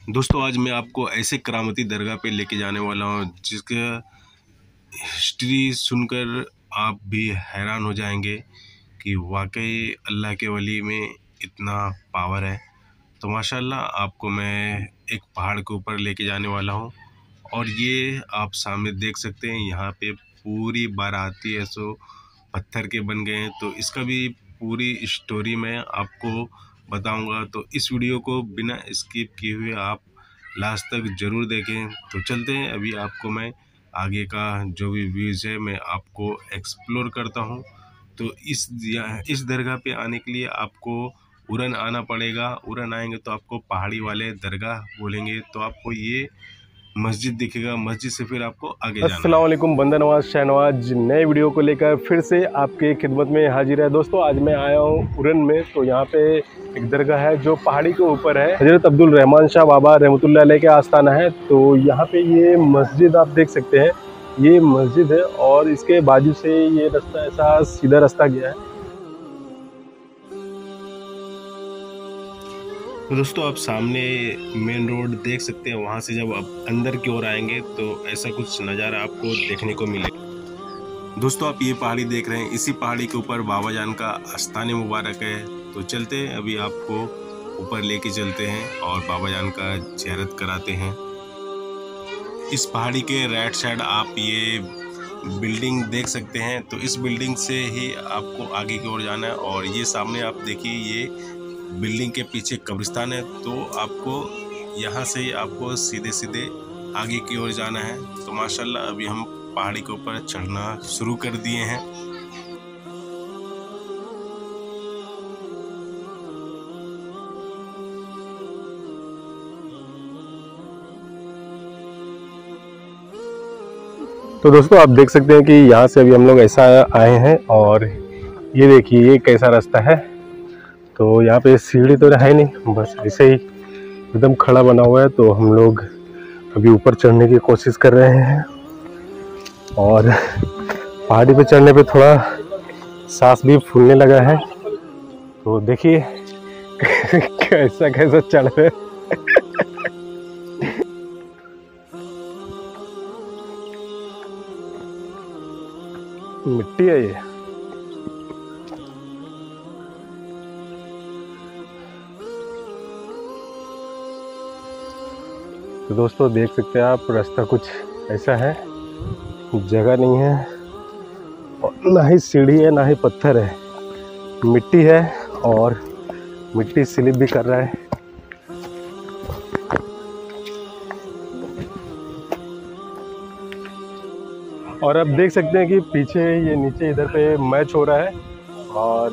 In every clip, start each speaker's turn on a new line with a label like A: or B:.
A: दोस्तों आज मैं आपको ऐसे करामती दरगाह पे लेके जाने वाला हूँ जिसका हिस्ट्री सुनकर आप भी हैरान हो जाएंगे कि वाकई अल्लाह के वली में इतना पावर है। तो माशाल्लाह आपको मैं एक पहाड़ के ऊपर लेके जाने वाला हूँ और ये आप सामने देख सकते हैं, यहाँ पे पूरी बाराती ऐसो पत्थर के बन गए हैं। तो इसका भी पूरी स्टोरी मैं आपको बताऊंगा, तो इस वीडियो को बिना स्किप किए हुए आप लास्ट तक ज़रूर देखें। तो चलते हैं, अभी आपको मैं आगे का जो भी व्यूज़ है मैं आपको एक्सप्लोर करता हूं। तो इस दरगाह पे आने के लिए आपको उरन आना पड़ेगा। उरन आएंगे तो आपको पहाड़ी वाले दरगाह बोलेंगे, तो आपको ये मस्जिद दिखेगा। मस्जिद से फिर आपको आगे जाना है।
B: अस्सलाम वालेकुम, बंदा नवाज शाहनवाज नए वीडियो को लेकर फिर से आपके खिदमत में हाजिर है। दोस्तों आज मैं आया हूँ उरन में। तो यहाँ पे एक दरगाह है जो पहाड़ी के ऊपर है। हजरत अब्दुल रहमान शाह बाबा रहमतुल्लाह अलैह के आस्थाना है। तो यहाँ पे ये मस्जिद आप देख सकते हैं, ये मस्जिद है और इसके बाजू से ये रास्ता ऐसा सीधा रास्ता गया है।
A: तो दोस्तों आप सामने मेन रोड देख सकते हैं, वहाँ से जब आप अंदर की ओर आएंगे तो ऐसा कुछ नज़ारा आपको देखने को मिलेगा। दोस्तों आप ये पहाड़ी देख रहे हैं, इसी पहाड़ी के ऊपर बाबा जान का आस्थान मुबारक है। तो चलते हैं, अभी आपको ऊपर लेके चलते हैं और बाबा जान का ज़ियारत कराते हैं। इस पहाड़ी के राइट साइड आप ये बिल्डिंग देख सकते हैं। तो इस बिल्डिंग से ही आपको आगे की ओर जाना है और ये सामने आप देखिए, ये बिल्डिंग के पीछे कब्रिस्तान है। तो आपको यहाँ से आपको सीधे सीधे आगे की ओर जाना है। तो माशाल्लाह अभी हम पहाड़ी के ऊपर चढ़ना शुरू कर दिए हैं।
B: तो दोस्तों आप देख सकते हैं कि यहाँ से अभी हम लोग ऐसा आए हैं और ये देखिए ये कैसा रास्ता है। तो यहाँ पे सीढ़ी तो है नहीं, बस ऐसे ही एकदम खड़ा बना हुआ है। तो हम लोग अभी ऊपर चढ़ने की कोशिश कर रहे हैं और पहाड़ी पे चढ़ने पे थोड़ा सांस भी फूलने लगा है। तो देखिए कैसा कैसा चढ़ रहे हैं। मिट्टी है ये। तो दोस्तों देख सकते हैं आप, रास्ता कुछ ऐसा है, जगह नहीं है और ना ही सीढ़ी है ना ही पत्थर है, मिट्टी है और मिट्टी स्लिप भी कर रहा है। और आप देख सकते हैं कि पीछे ये नीचे इधर पे मैच हो रहा है और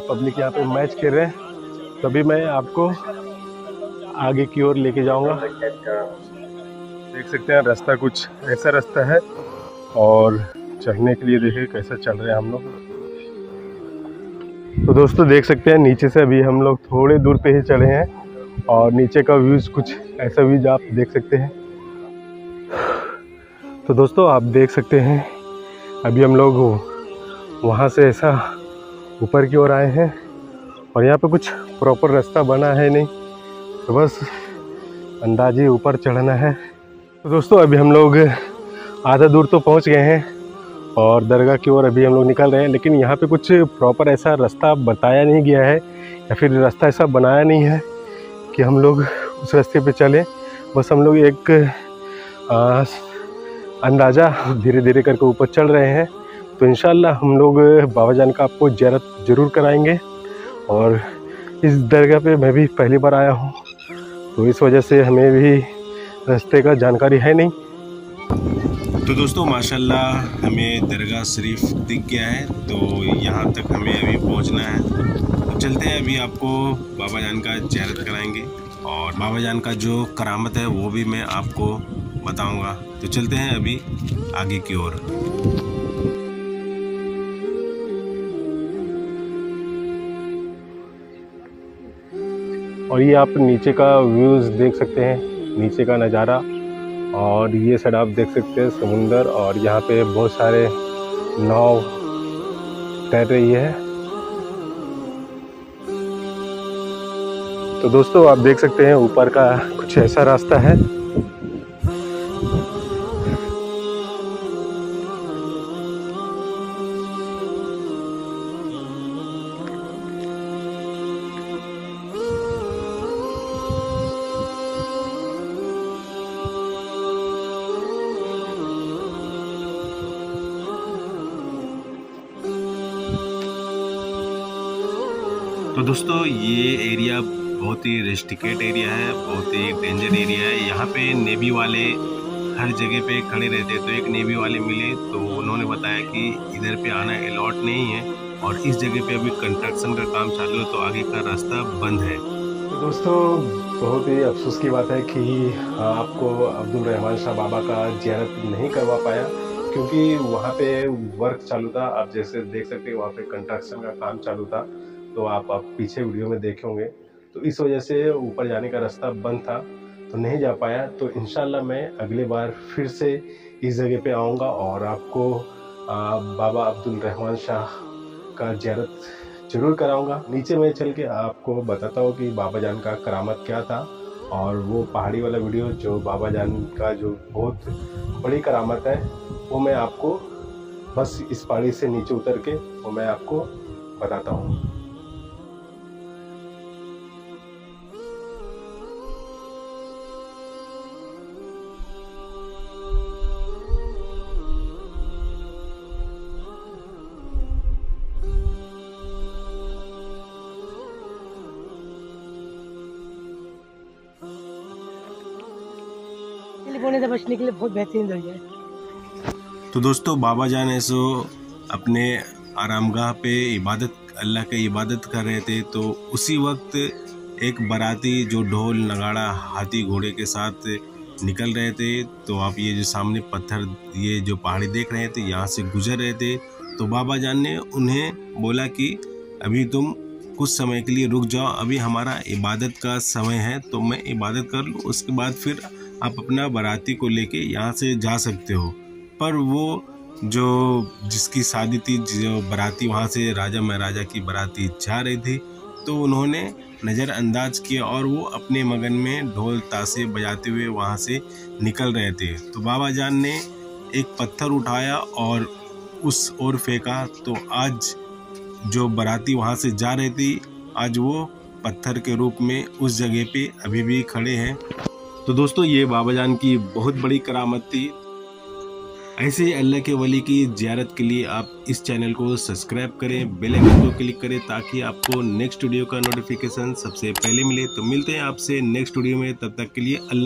B: पब्लिक यहाँ पे मैच खेल रहे हैं। तभी मैं आपको आगे की ओर लेके जाऊंगा। देख सकते हैं रास्ता कुछ ऐसा रास्ता है और चढ़ने के लिए देखिए कैसा चल रहे हैं हम लोग। तो दोस्तों देख सकते हैं नीचे से अभी हम लोग थोड़े दूर पे ही चढ़े हैं और नीचे का व्यूज कुछ ऐसा व्यूज आप देख सकते हैं। तो दोस्तों आप देख सकते हैं अभी हम लोग वहाँ से ऐसा ऊपर की ओर आए हैं और यहाँ पे कुछ प्रॉपर रास्ता बना है नहीं, तो बस अंदाजे ऊपर चढ़ना है। तो दोस्तों अभी हम लोग आधा दूर तो पहुँच गए हैं और दरगाह की ओर अभी हम लोग निकल रहे हैं, लेकिन यहाँ पे कुछ प्रॉपर ऐसा रास्ता बताया नहीं गया है या फिर रास्ता ऐसा बनाया नहीं है कि हम लोग उस रास्ते पे चलें। बस हम लोग एक अंदाज़ा धीरे धीरे करके ऊपर चढ़ रहे हैं। तो इंशाल्लाह हम लोग बाबा जान का आपको ज़ियारत ज़रूर कराएंगे। और इस दरगाह पे मैं भी पहली बार आया हूँ, तो इस वजह से हमें भी रास्ते का जानकारी है नहीं।
A: तो दोस्तों माशाल्लाह हमें दरगाह शरीफ दिख गया है, तो यहाँ तक हमें अभी पहुँचना है। तो चलते हैं, अभी आपको बाबा जान का ज़ियारत कराएंगे और बाबा जान का जो करामत है वो भी मैं आपको बताऊंगा। तो चलते हैं अभी आगे की ओर।
B: और ये आप नीचे का व्यूज़ देख सकते हैं, नीचे का नज़ारा। और ये साइड आप देख सकते हैं समुंदर और यहाँ पे बहुत सारे नाव तैर रही है। तो दोस्तों आप देख सकते हैं ऊपर का कुछ ऐसा रास्ता है।
A: तो दोस्तों ये एरिया बहुत ही रेस्ट्रिकेट एरिया है, बहुत ही डेंजर एरिया है। यहाँ पे नेवी वाले हर जगह पे खड़े रहते हैं। तो एक नेवी वाले मिले तो उन्होंने बताया कि इधर पे आना अलाउड नहीं है और इस जगह पे अभी कंस्ट्रक्शन का काम चालू है, तो आगे का रास्ता बंद है।
B: तो दोस्तों बहुत ही अफसोस की बात है कि आपको अब्दुल रहमान शाह बाबा का ज़ियारत नहीं करवा पाया, क्योंकि वहाँ पे वर्क चालू था। आप जैसे देख सकते हैं वहाँ पे कंस्ट्रक्शन का काम चालू था, तो आप पीछे वीडियो में देखे होंगे। तो इस वजह से ऊपर जाने का रास्ता बंद था, तो नहीं जा पाया। तो इंशाल्लाह मैं अगली बार फिर से इस जगह पे आऊँगा और आपको बाबा अब्दुल रहमान शाह का ज़ियारत जरूर कराऊंगा। नीचे मैं चल के आपको बताता हूँ कि बाबा जान का करामत क्या था, और वो पहाड़ी वाला वीडियो जो बाबा जान का जो बहुत बड़ी करामत है वो मैं आपको बस इस पहाड़ी से नीचे उतर के वो मैं आपको बताता हूँ।
C: होने से बचने के लिए बहुत बेहतरीन जगह है।
A: तो दोस्तों बाबा जान ऐसो अपने आरामगाह पे अल्लाह की इबादत कर रहे थे, तो उसी वक्त एक बाराती जो ढोल नगाड़ा हाथी घोड़े के साथ निकल रहे थे। तो आप ये जो सामने पत्थर ये जो पहाड़ी देख रहे थे यहाँ से गुजर रहे थे। तो बाबा जान ने उन्हें बोला कि अभी तुम कुछ समय के लिए रुक जाओ, अभी हमारा इबादत का समय है, तो मैं इबादत कर लूँ, उसके बाद फिर आप अपना बाराती को लेके यहाँ से जा सकते हो। पर वो जो जिसकी शादी थी, जो बाराती वहाँ से राजा महाराजा की बाराती जा रही थी, तो उन्होंने नज़रअंदाज किया और वो अपने मगन में ढोल ताशे बजाते हुए वहाँ से निकल रहे थे। तो बाबा जान ने एक पत्थर उठाया और उस ओर फेंका, तो आज जो बाराती वहाँ से जा रही थी, आज वो पत्थर के रूप में उस जगह पे अभी भी खड़े हैं। तो दोस्तों ये बाबा जान की बहुत बड़ी करामत थी। ऐसे ही अल्लाह के वली की ज़ियारत के लिए आप इस चैनल को सब्सक्राइब करें, बेल आइकन को क्लिक करें ताकि आपको नेक्स्ट वीडियो का नोटिफिकेशन सबसे पहले मिले। तो मिलते हैं आपसे नेक्स्ट वीडियो में, तब तक के लिए अल्लाह।